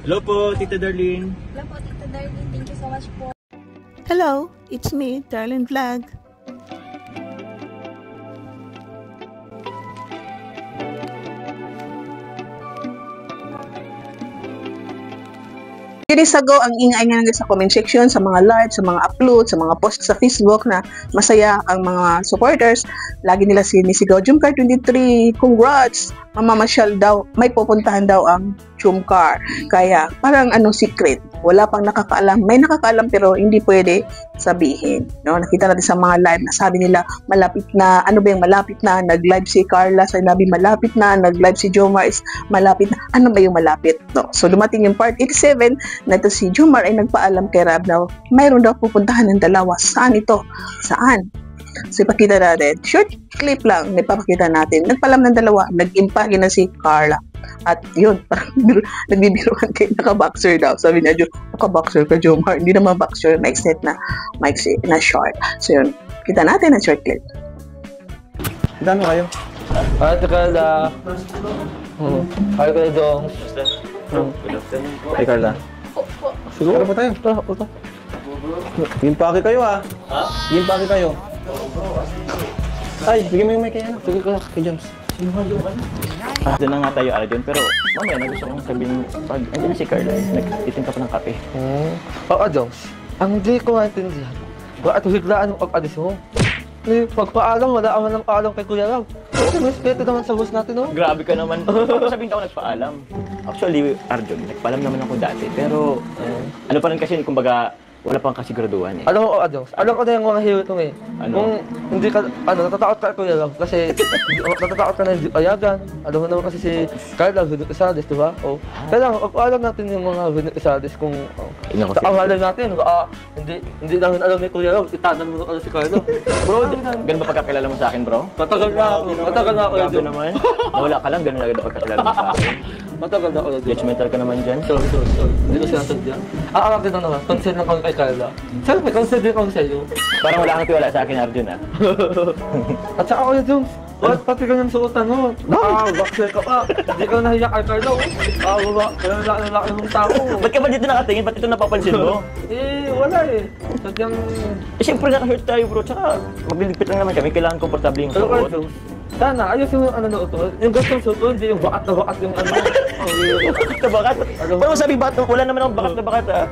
Hello po, Tita Darlene. Hello po, Tita Darlene. Thank you so much po. Hello, it's me, Darlene Vlog. Days ago, ang ingay nga sa comment section, sa mga live, sa mga upload, sa mga post sa Facebook na masaya ang mga supporters. Lagi nila sinisigaw, Jumcar 23, congrats! Mamamasyal daw, may pupuntahan daw ang Jumcar. Kaya, parang secret. Wala pang nakakaalam. May nakakaalam pero hindi pwede sabihin. No? Nakita natin sa mga live na sabi nila, malapit na, ano ba yung malapit na? Nag-live si Carla, sinabi malapit na. Nag-live si Jomar is malapit na. Ano ba yung malapit? No? So, dumating yung part 87 na ito si Jomar ay nagpaalam kay Rab daw, mayroon daw pupuntahan ng dalawa. Saan ito? Saan? So, ipakita natin. Short clip lang, ipapakita natin. Nagpalam ng dalawa, nag-impake na si Carla. At yun, parang nagbibiruan kay naka-boxer daw. Sabi niya, naka-boxer ka, Jomar. Hindi naman boxer, maiksi na short. So, yun. Kita natin ang short clip. Dano kayo? Ate Carla. Hi, kayo dong. Hi, Carla. Siguro pa tayo. Ito. Gimpake kayo ha. Gimpake kayo. Ay, bigyan mo yung mic kay Sige ka, kay James. Doon na nga tayo, Arjun. Pero mamaya na gusto kong sabihin, pag andyan si Carla, nagtitim ka pa ng kape. Oo, Jones. Ang hindi ko maintindihan. Bakit higlaan ang pag-alis mo? Pagpaalam, wala ka ng paalam kay Kuya Rob. Respeto naman sa boss natin, no? Grabe ka naman. Sabihin ka ako nagpaalam. Actually, Arjun, nagpaalam naman ako dati. Pero, ano pa rin kasi, kumbaga, wala pang kasiguraduhan eh. Alam mo, Jones, alam ko na yung mga hero itong eh. Ano? Kung hindi ka, natatakot ka Kuya Rob, kasi natatakot ka na hindi payagan. Alam mo naman kasi si Carla, Vinod Isades, di ba? O, kailangan, pagpaalam natin yung mga Vinod Isades kung sa awalan natin, hindi namin alam ni Kuya Rob, itanan mo na si Carla. Bro, ganun ba pagkakilala mo sa akin, bro? Matagal na ako Grabe yun. naman. Nawala ka lang, ganun agad ang pagkakilala mo sa akin. Matagal na ako yun. Judgmental ka naman dyan. Sorry. Hindi ko sinasadya. Alam din naman, concern lang kami kay Carla. Siyempre, concern din kami sa'yo. Parang wala kang tiwala sa akin, Arjun, ah. At saka Kuya Jones, pati ka niyang suotan mo. Boxer ka pa. Hindi ka nahiya kay Carla. Baba, kaya laki mong tao. Ba't ka ba dito nakatingin? Ba't ito napapansin mo? Wala eh. Sadyang... Siyempre naka-hurt tayo, bro. Tsaka magliligpit lang naman kami. Kailangan komportable yung Pero Kuya suot. Jones, sana, ayusin mo yung na ito. Yung gustong suot, hindi yung bakat na bakat yung ano. Bakat na bakat? Paano masabi bakat? Wala naman akong bakat na bakat, ah.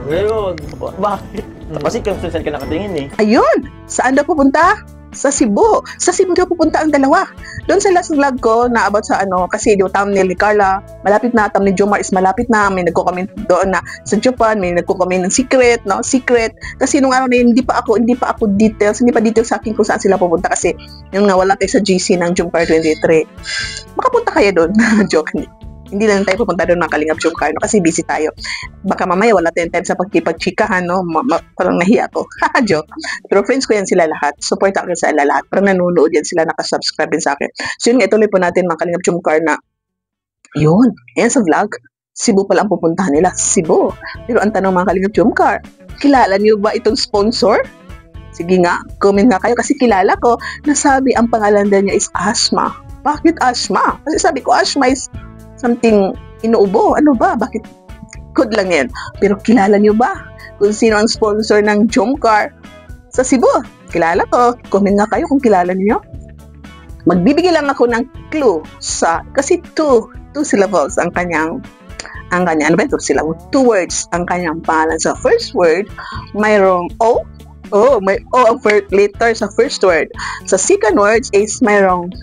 Ngayon. Bakit? Kasi kung saan ka nakatingin eh. Ayun! Saan daw pupunta? Sa Cebu. Sa Cebu daw pupunta ang dalawa. Doon sa last vlog ko na about sa kasi yung thumbnail ni Carla, malapit na, thumbnail ni Jomar is malapit na, may nagko-comment doon na sa Japan, may nagko-comment ng secret, no? Secret. Kasi nung araw na yun, hindi pa ako details sa akin kung saan sila pupunta kasi yung wala tayo sa GC ng Jumcar 23. Makapunta kayo doon. Joke, hindi na tayo pupunta doon ng Kalingap Jumcar, no? Kasi busy tayo. Baka mamaya wala tayong time sa pagkipag-chikahan, no? Parang nahiya ko. Joke. Pero friends ko yan sila lahat. Support ako sa lahat. Parang nanonood yan sila, nakasubscribe din sa akin. So yun nga, ituloy po natin mga Kalingap Jumcar na yun. Ayan sa vlog. Cebu pala ang pupuntahan nila. Cebu. Pero ang tanong mga Kalingap Jumcar, kilala niyo ba itong sponsor? Sige nga, comment nga kayo kasi kilala ko na sabi ang pangalan niya is Asma. Bakit Asma? Kasi sabi ko Asma is something inuubo. Ano ba? Bakit? Good lang yan. Pero kilala niyo ba kung sino ang sponsor ng Jomcar sa Cebu? Kilala ko. Comment nga kayo kung kilala niyo. Magbibigay lang ako ng clue kasi two syllables ang kanyang ano ba ito? Two words ang kanyang pangalan. Sa first word, mayroong O. May O ang first letter sa first word. Sa second word is mayroong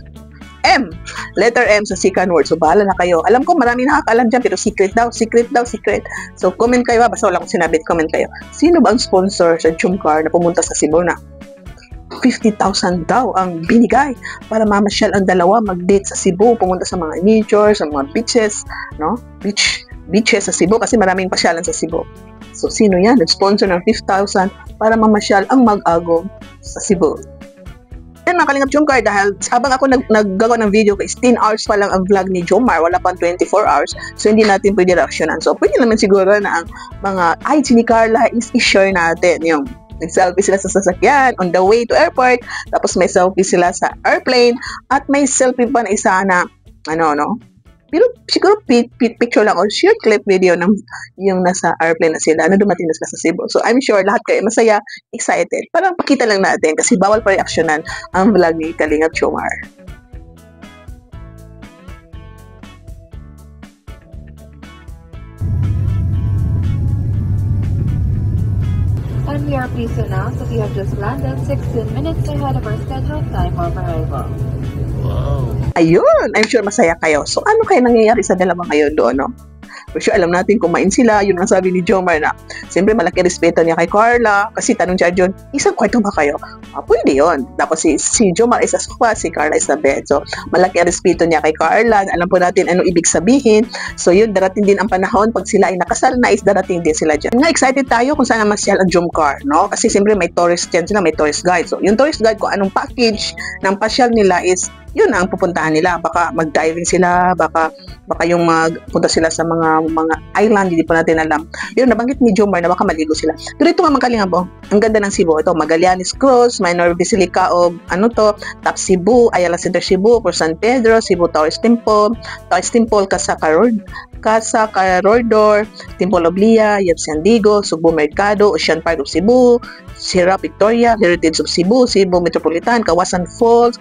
M. Letter M sa second word. So, bahala na kayo. Alam ko, marami nakakaalam dyan, pero secret daw. So, comment kayo, basta wala akong sinabi, comment kayo. Sino ba ang sponsor sa Jumcar na pumunta sa Cebu na 50,000 daw ang binigay para mamasyal ang dalawa, mag-date sa Cebu, pumunta sa mga nature, sa mga beaches, no? Beaches sa Cebu kasi maraming pasyalan sa Cebu. So, sino yan? Nag-sponsor ng 50,000 para mamasyal ang mag-agong sa Cebu. Yan mga Kalingap Jomcar, dahil habang ako naggagawa ng video, 16 hours pa lang ang vlog ni Jomar, wala pang 24 hours, so hindi natin pwede reactionan. So pwede naman siguro na ang mga IG ni Carla is i-share natin yung nag-selfie sila sa sasakyan on the way to airport, tapos may selfie sila sa airplane, at may selfie pa na isa na Pero siguro picture lang or short clip video ng yung nasa airplane na sila, na dumating na sila sa Cebu. So I'm sure lahat kayo masaya, excited. Parang pakita lang natin kasi bawal pa reaksyonan ang vlog ni Kalingap Jomar. And we are pleased to announce that we have just landed 16 minutes ahead of our scheduled time of arrival. Ayun, I'm sure masaya kayo. So ano kaya nangyayari sa dalawa ngayon doon, no? For sure, alam natin kumain sila. Yun ang sabi ni Jomar na, siyempre malaki respeto niya kay Carla. Kasi tanong siya John, isang kwarto ba kayo? Pwede yun. Tapos si Jomar is sa sofa, si Carla is sa bed. So malaki ang respeto niya kay Carla. Alam po natin ano ibig sabihin. So yun, darating din ang panahon. Pag sila ay nakasal na, is darating din sila dyan. Nga excited tayo kung saan masyal ang Jomcar, no? Kasi siyempre may tourist dyan sila, may tourist guide. So yung tourist guide, kung anong package ng pasyal nila is yun ang pupuntahan nila. Baka mag-diving sila, baka yung magpunta sila sa mga island, hindi pa natin alam. Yun, nabanggit ni Jomar na baka maligo sila. Pero ito nga mga Kalingap, ang ganda ng Cebu. Ito, Magallanes Cross, Minor Basilica of Top Cebu, Ayala Center Cebu, for San Pedro, Cebu Taoist Temple, Casa Carodor, Temple of Lia, Yep Sandigo, Subo Mercado, Ocean Park of Cebu, Sierra Victoria, Heritage of Cebu, Cebu Metropolitan, Kawasanan Falls,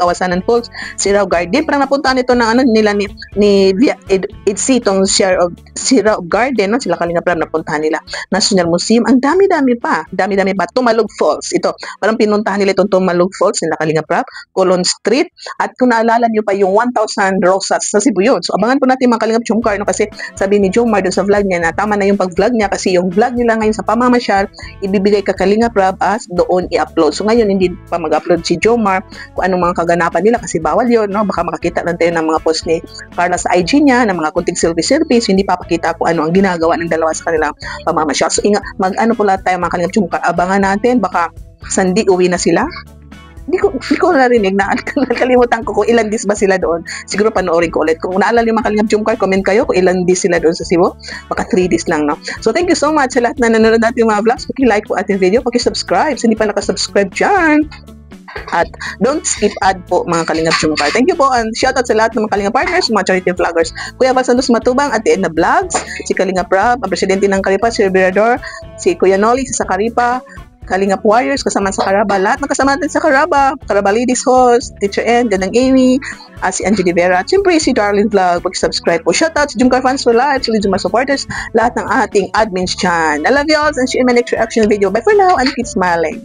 Sierra Garden. Parang napuntaan ito ng nila ni EDC, itong Sierra Garden, no? Sila Kalingap napuntahan nila. National Museum, ang dami-dami pa. Tumalog Falls. Ito, parang pinuntahan nila itong Tumalog Falls, nila Kalingap, Colon Street. At kung naalala nyo pa yung 1,000 Rosas sa Cebu yun. So, abangan po natin mga Kalingap Jomcar, no? Kasi sabi ni Jomar doon sa vlog niya na tama na yung pag-vlog niya kasi yung vlog nila ngayon sa pamamasyal, ibibigay ka Kalingap as doon i-upload. So, ngayon, hindi pa mag-upload si Jomar kung anong mga kaganapan nila kasi bawal yun, no? Baka makakita lang tayo ng mga post ni Carla sa IG niya, ng mga kunting selfie-selfies, hindi papakita kung ano ang ginagawa ng dalawa sa kanilang pamamasyal. So, mag-ano po lahat tayo mga Kalingap Jomcar, abangan natin, baka sandi uwi na sila. Hindi ko narinig na nakalimutan ko kung ilan days ba sila doon. Siguro panoorin ko ulit. Kung naalala yung mga Kalingap Jomcar, comment kayo kung ilan days sila doon sa Cebu. Baka 3 days lang, no? So, thank you so much sa lahat na nanonood natin yung mga vlogs. Paki-like po ating video, paki-subscribe. Hindi pa nakasubscribe dyan. At don't skip ad po mga Kalingap Jomcar. Thank you po and shoutout sa lahat ng mga Kalingap partners, mga charity vloggers. Kuya Val Santos Matubang at The End na Vlogs, si Kalingap Rob, ang presidente ng Karipa, si Berador, si Kuya Noli sa Karipa, Kalingap Warriors, kasama sa Karaba. Lahat ng kasama natin sa Karaba Ladies Host, Teacher N, Ganang Amy, si Angie Vera, at siyempre si Darlene Vlog. Pag-subscribe po. Shoutout sa Jomcar Fans for Life, sa Jomcar supporters, lahat ng ating admins dyan. I love you all and see you in my next reaction video. Bye for now and keep smiling.